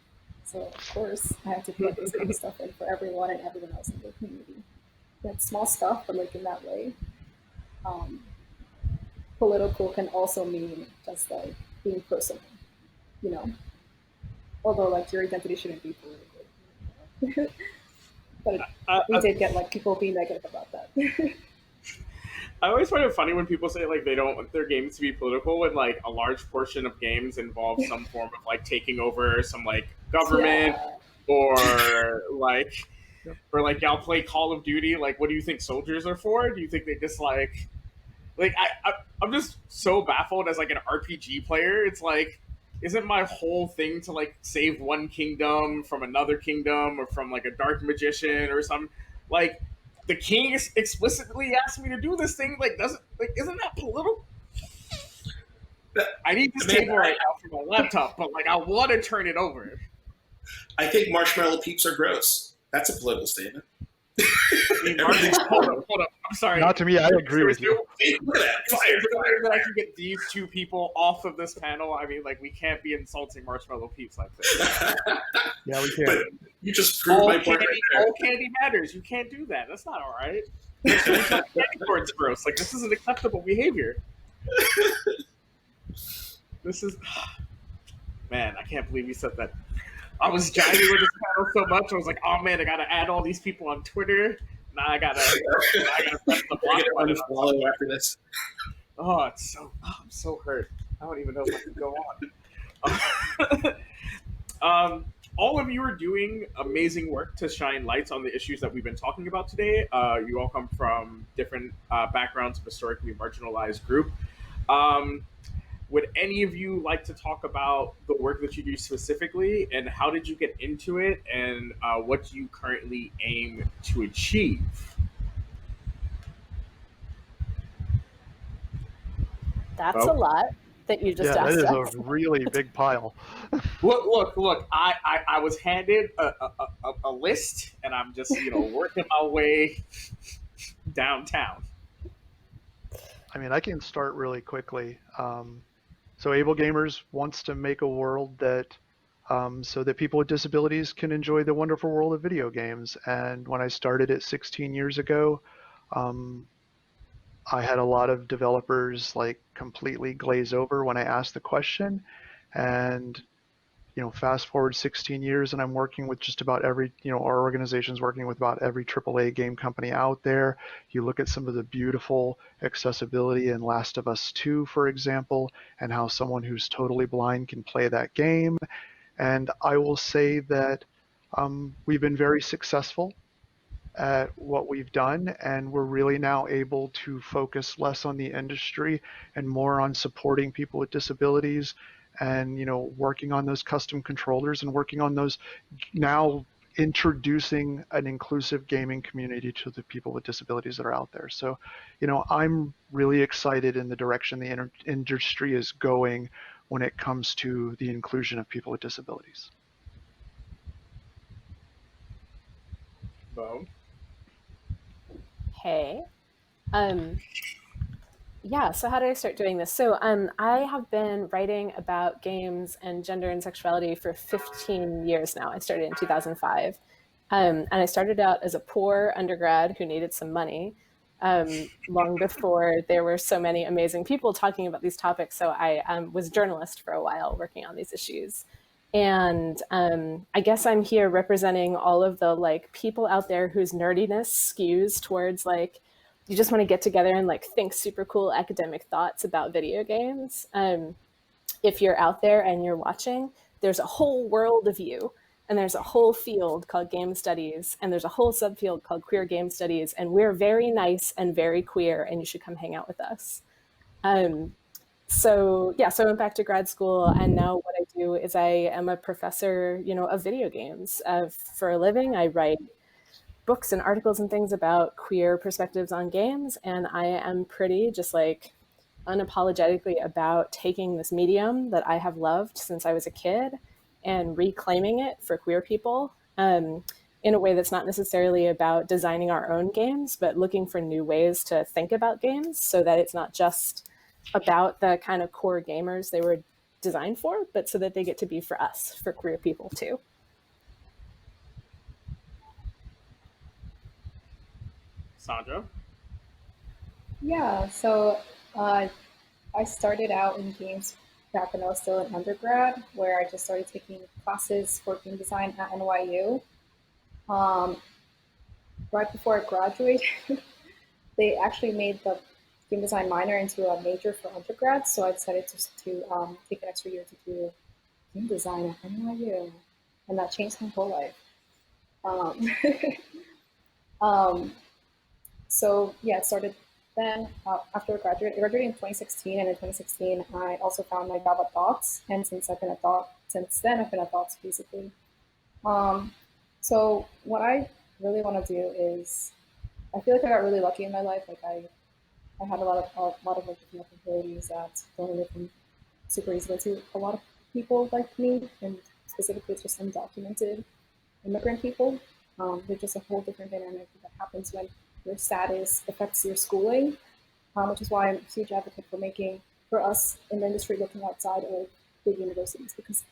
so of course I have to put this kind of stuff in for everyone and everyone else in the community. That's small stuff, but like in that way. Um, Political can also mean just like being personal, you know. Although like your identity shouldn't be political. But we did get like people being negative about that. I always find it funny when people say like they don't want their games to be political when like a large portion of games involve some form of like taking over some like government Yeah. or like Yep. or like y'all play Call of Duty. Like, what do you think soldiers are for? Do you think they just like I'm just so baffled as like an RPG player. It's like, isn't my whole thing to like save one kingdom from another kingdom or from like a dark magician or some like the king explicitly asked me to do this thing? Like, doesn't like isn't that political? I need this table right now for my laptop, but like I want to turn it over. I think marshmallow peeps are gross. That's a political statement. Hold up. I'm sorry. Not to me. I agree with you. Look at that. Is there a way that I can get these two people off of this panel? I mean, like, we can't be insulting marshmallow peeps like this. Yeah, we can. But you just proved my point right there. All candy matters. You can't do that. That's not all right. Candy corn's gross. Like, this isn't acceptable behavior. This is... Man, I can't believe you said that. I was jiving with this panel so much. I was like, oh man, I gotta add all these people on Twitter. Now I gotta press the block button. Follow after this. Oh, I'm so hurt. I don't even know if I can go on. All of you are doing amazing work to shine lights on the issues that we've been talking about today. You all come from different backgrounds of historically marginalized group. Would any of you like to talk about the work that you do specifically, and how did you get into it, and what do you currently aim to achieve? That's a lot that you just asked that us. is a really big pile. Look! I was handed a list, and I'm just working my way downtown. I mean, I can start really quickly. So AbleGamers wants to make a world that so that people with disabilities can enjoy the wonderful world of video games. And when I started it 16 years ago, I had a lot of developers like completely glaze over when I asked the question. And fast forward 16 years, and I'm working with just about every, our organization's working with about every AAA game company out there. You look at some of the beautiful accessibility in Last of Us 2, for example, and how someone who's totally blind can play that game. And I will say that we've been very successful at what we've done, and we're really now able to focus less on the industry and more on supporting people with disabilities, and working on those custom controllers and working on those, now introducing an inclusive gaming community to the people with disabilities that are out there. So I'm really excited in the direction the industry is going when it comes to the inclusion of people with disabilities. Bo? Hey. Yeah, so how did I start doing this? So I have been writing about games and gender and sexuality for 15 years now. I started in 2005. And I started out as a poor undergrad who needed some money long before there were so many amazing people talking about these topics. So I was a journalist for a while working on these issues. And I guess I'm here representing all of the like people out there whose nerdiness skews towards like, you just want to get together and like think super cool academic thoughts about video games. If you're out there and you're watching, there's a whole world of you, and there's a whole field called game studies, and there's a whole subfield called queer game studies, and we're very nice and very queer, and you should come hang out with us. So I went back to grad school, and now what I do is I am a professor, of video games. For a living, I write books and articles and things about queer perspectives on games, and I am pretty just like unapologetically about taking this medium that I have loved since I was a kid and reclaiming it for queer people. in a way that's not necessarily about designing our own games, but looking for new ways to think about games so that it's not just about the kind of core gamers they were designed for, but so that they get to be for us, for queer people too. Sandra? Yeah, so uh, I started out in games back when I was still in undergrad, where I just started taking classes for game design at NYU. Um, right before I graduated, they actually made the game design minor into a major for undergrad, so I decided to take an extra year to do game design at NYU, and that changed my whole life. Um, um, so yeah, it started then after I graduated in 2016, and in 2016 I also found my job at Docs, and since then I've been at Docs basically. Um, so what I really want to do is, I feel like I got really lucky in my life. Like I had a lot of like different opportunities that don't really come super easily to a lot of people like me, and specifically it's just undocumented immigrant people. There's just a whole different dynamic that happens when your status affects your schooling, which is why I'm a huge advocate for us in the industry looking outside of big universities, because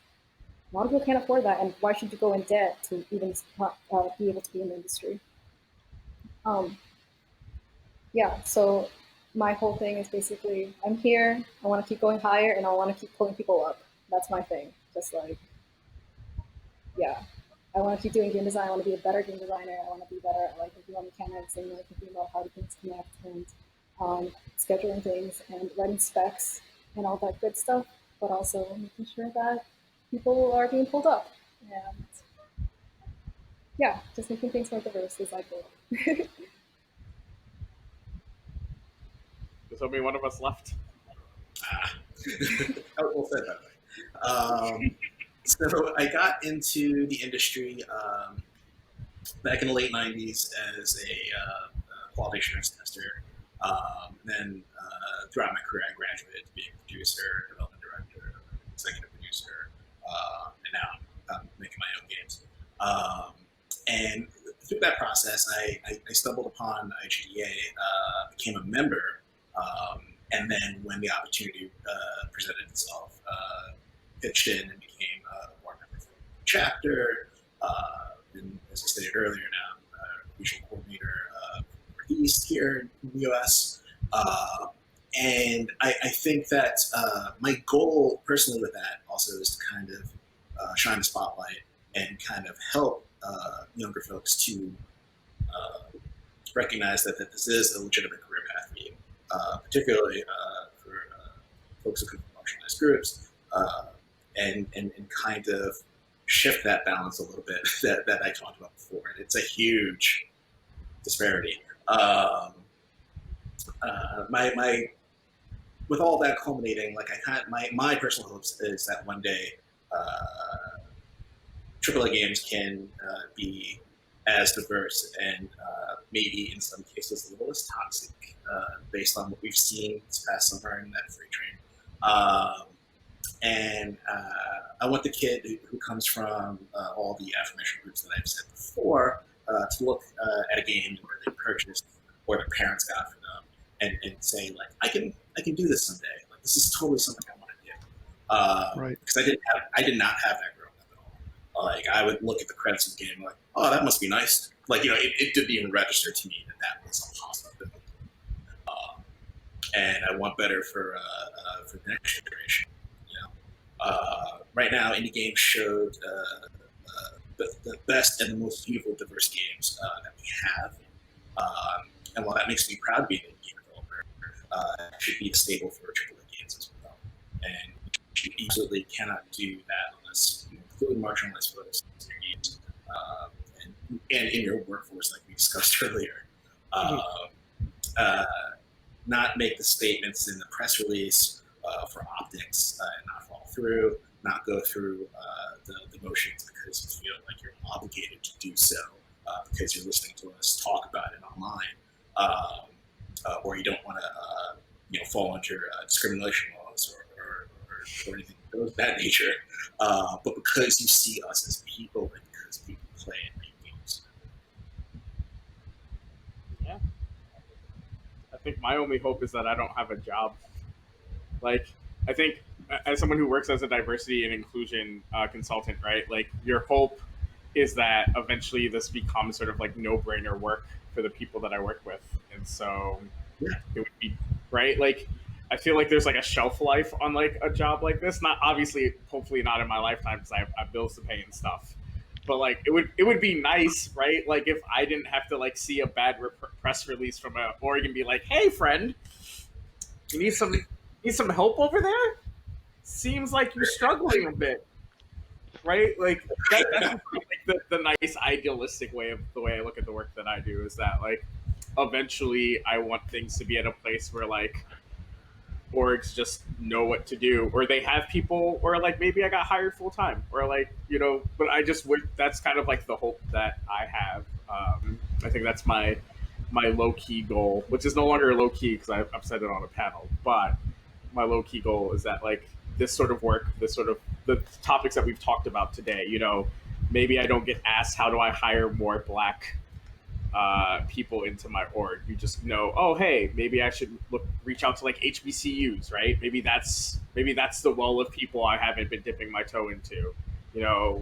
a lot of people can't afford that, and why should you go in debt to even be able to be in the industry? Um, yeah, so my whole thing is basically, I'm here, I want to keep going higher, and I want to keep pulling people up. That's my thing. Just like, yeah, I want to keep doing game design. I want to be a better game designer. I want to be better at like thinking about mechanics and like thinking about how do things connect, and scheduling things and writing specs and all that good stuff, but also making sure that people are being pulled up. And yeah, just making things more diverse is like goal. There's only one of us left. Well said, by the way. So I got into the industry back in the late 90s as a quality assurance tester. Then throughout my career, I graduated to be a producer, development director, executive producer, and now I'm making my own games. And through that process, I stumbled upon IGDA, became a member, and then when the opportunity presented itself, pitched in and became a board member for the chapter. And as I stated earlier, now regional coordinator for Northeast here in the U.S. And I think that my goal personally with that also is to kind of shine the spotlight and kind of help younger folks to recognize that this is a legitimate career path for you, particularly for folks who come from marginalized groups, and kind of shift that balance a little bit that I talked about before. And it's a huge disparity. My with all that culminating, like my personal hopes is that one day AAA games can be as diverse and maybe in some cases a little less toxic, based on what we've seen this past summer in that freight train. And I want the kid who comes from all the affirmation groups that I've said before to look at a game where they purchased or their parents got for them and say like, I can do this someday. Like this is totally something I want to do. Right. Because I did not have that growing up at all. Like I would look at the credits of the game like, oh, that must be nice. Like it didn't even register to me that was a possibility. And I want better for the next generation. Right now, indie games showed the best and the most beautiful, diverse games that we have. And while that makes me proud to be an indie game developer, it should be a staple for AAA games as well. And you absolutely cannot do that unless you include marginalized folks in your games and in your workforce, like we discussed earlier. Not make the statements in the press release for optics and not follow through, not go through the motions because you feel like you're obligated to do so because you're listening to us talk about it online, or you don't want to fall under discrimination laws or anything of that nature, but because you see us as people and because people play and make games, think my only hope is that I don't have a job. Like, I think as someone who works as a diversity and inclusion consultant, right? Like, your hope is that eventually this becomes sort of like no-brainer work for the people that I work with, and so it would be right. Like, I feel like there's like a shelf life on like a job like this. Not obviously, hopefully not in my lifetime because I have bills to pay and stuff. But like it would be nice, right? Like if I didn't have to like see a bad press release from a Oregon be like, "Hey, friend, you need some help over there? Seems like you're struggling a bit." Right? Like that's like the nice idealistic way of the way I look at the work that I do is that like eventually I want things to be at a place where like orgs just know what to do, or they have people, or like maybe I got hired full time, or like but I just would. That's kind of like the hope that I have. I think that's my low key goal, which is no longer low key because I've said it on a panel, but my low key goal is that like this sort of work, this sort of the topics that we've talked about today, maybe I don't get asked how do I hire more Black people into my org. You just know, oh hey, maybe I should reach out to like HBCUs, right? Maybe that's the well of people I haven't been dipping my toe into.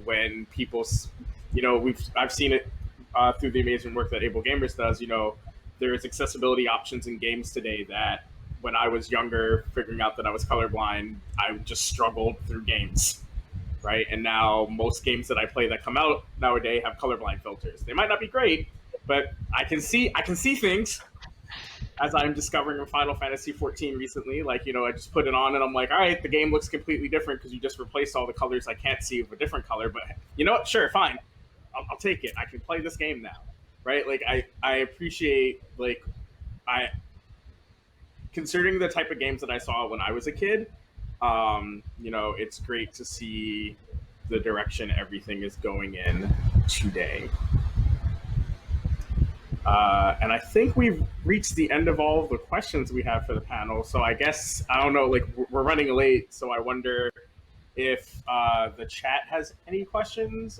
When people, I've seen it through the amazing work that AbleGamers does. There's accessibility options in games today that when I was younger, figuring out that I was colorblind, I just struggled through games, right? And now most games that I play that come out nowadays have colorblind filters. They might not be great, but I can see things, as I'm discovering in Final Fantasy 14 recently. Like, I just put it on and I'm like, all right, the game looks completely different because you just replaced all the colors I can't see with a different color. But you know what? Sure, fine. I'll take it. I can play this game now, right? Like, I appreciate, like, considering the type of games that I saw when I was a kid, it's great to see the direction everything is going in today. And I think we've reached the end of all of the questions we have for the panel. So I guess, I don't know, like we're running late. So I wonder if the chat has any questions.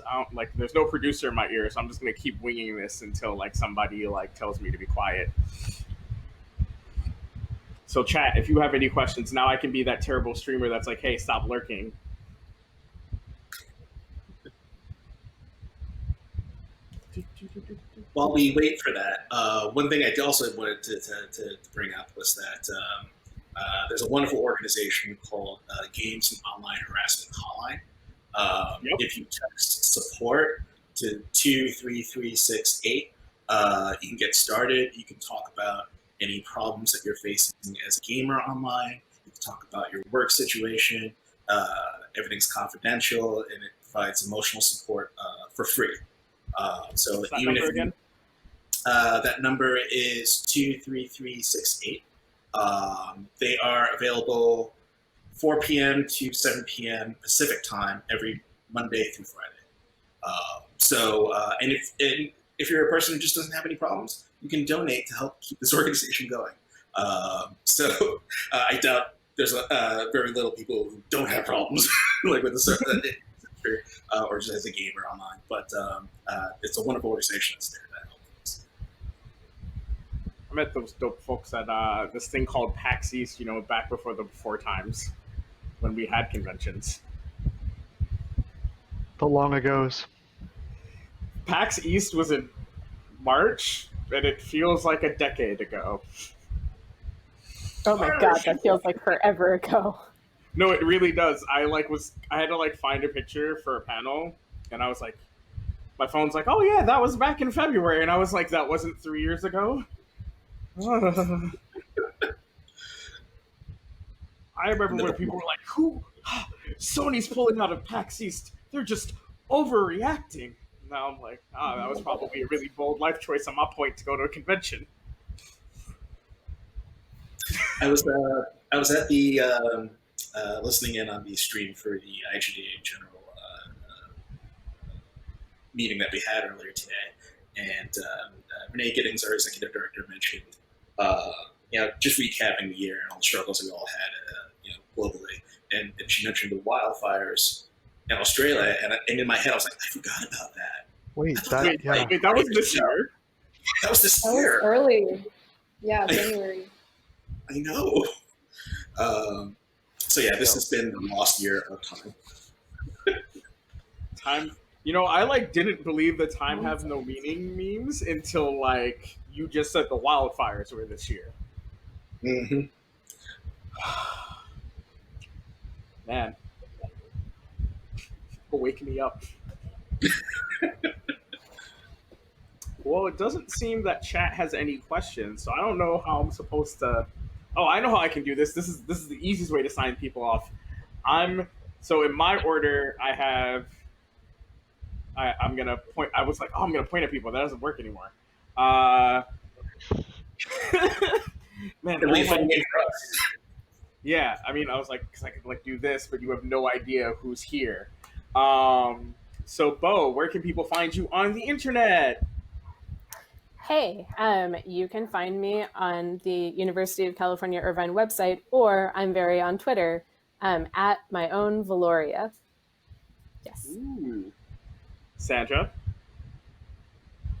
There's no producer in my ear, so I'm just going to keep winging this until like somebody like tells me to be quiet. So chat, if you have any questions, now I can be that terrible streamer that's like, hey, stop lurking. While we wait for that, one thing I also wanted to bring up was that there's a wonderful organization called Games and Online Harassment Hotline. If you text support to 23368, you can get started. You can talk about any problems that you're facing as a gamer online. You can talk about your work situation. Everything's confidential, and it provides emotional support for free. So What's that even number if again? That number is 23368. They are available 4 p.m. to 7 p.m. Pacific time every Monday through Friday. And if you're a person who just doesn't have any problems, you can donate to help keep this organization going. I doubt there's very little people who don't have problems like with the or just as a gamer online. But it's a wonderful organization that's there to help us. I met those dope folks at this thing called PAX East, back before the before times when we had conventions. The long ago's. PAX East was in March, and it feels like a decade ago. Oh my god, that feels like forever ago. No, it really does. I had to find a picture for a panel, and I was like, my phone's like, oh yeah, that was back in February, and I was like, that wasn't 3 years ago. I remember when people were like, "Who? Sony's pulling out of PAX East. They're just overreacting." Now I'm like, that was probably a really bold life choice on my point to go to a convention. I was at the listening in on the stream for the IGDA general meeting that we had earlier today, and Renee Giddings, our executive director, mentioned just recapping the year and all the struggles we all had globally, and she mentioned the wildfires in Australia, and in my head I was like, I forgot about that. Wait, Wait, that was this year? That was this That was year. early. Yeah, January. I know. So yeah, this has been the lost year of time. Time. I like didn't believe the time have no meaning memes until like you just said the wildfires were this year. Mm-hmm. Man, wake me up. Well, it doesn't seem that chat has any questions, so I don't know how I'm supposed to. Oh, I know how I can do this. This is the easiest way to sign people off. So in my order, I have. I'm gonna point. I was like, oh, I'm gonna point at people. That doesn't work anymore. Uh, man, It'll be a fun game for us. yeah. I mean, I was like, because I could like do this, but you have no idea who's here. So Bo, where can people find you on the internet? Hey, you can find me on the University of California Irvine website, or I'm very on Twitter at my own Valoria. Yes. Ooh. Sandra.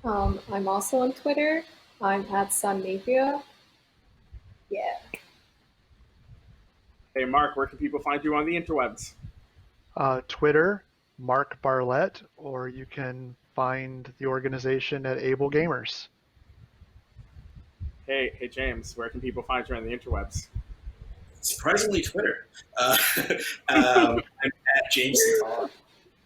I'm also on Twitter. I'm at Sunmavia. Yeah. Hey, Mark, where can people find you on the interwebs? Twitter, Mark Barlet, or you can find the organization at AbleGamers. Hey, James, where can people find you on the interwebs? Surprisingly, Twitter. I'm at James Seetal.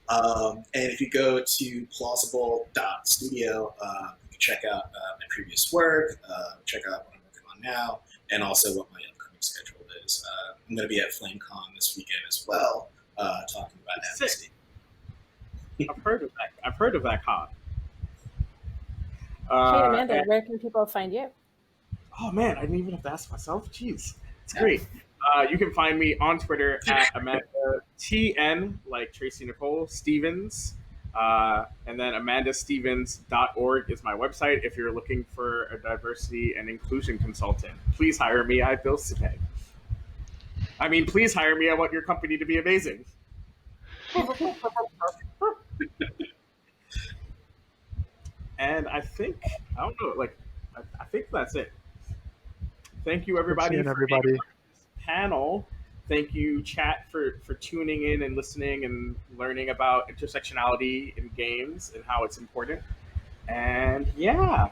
And if you go to plausible.studio, you can check out my previous work, check out what I'm working on now, and also what my upcoming schedule is. I'm going to be at FlameCon this weekend as well, talking about amnesty. I've heard of that. I've heard of that con. Hey, Amanda, where can people find you? Oh man, I didn't even have to ask myself. Jeez, it's great. You can find me on Twitter at Amanda TN, like Tracy Nicole Stevens, and then amandastevens.org is my website. If you're looking for a diversity and inclusion consultant, please hire me. I have bills to pay. I mean, please hire me. I want your company to be amazing. And I think I don't know, like I think that's it. Thank you, everybody, for being on this panel. Thank you, chat, for tuning in and listening and learning about intersectionality in games and how it's important. And yeah,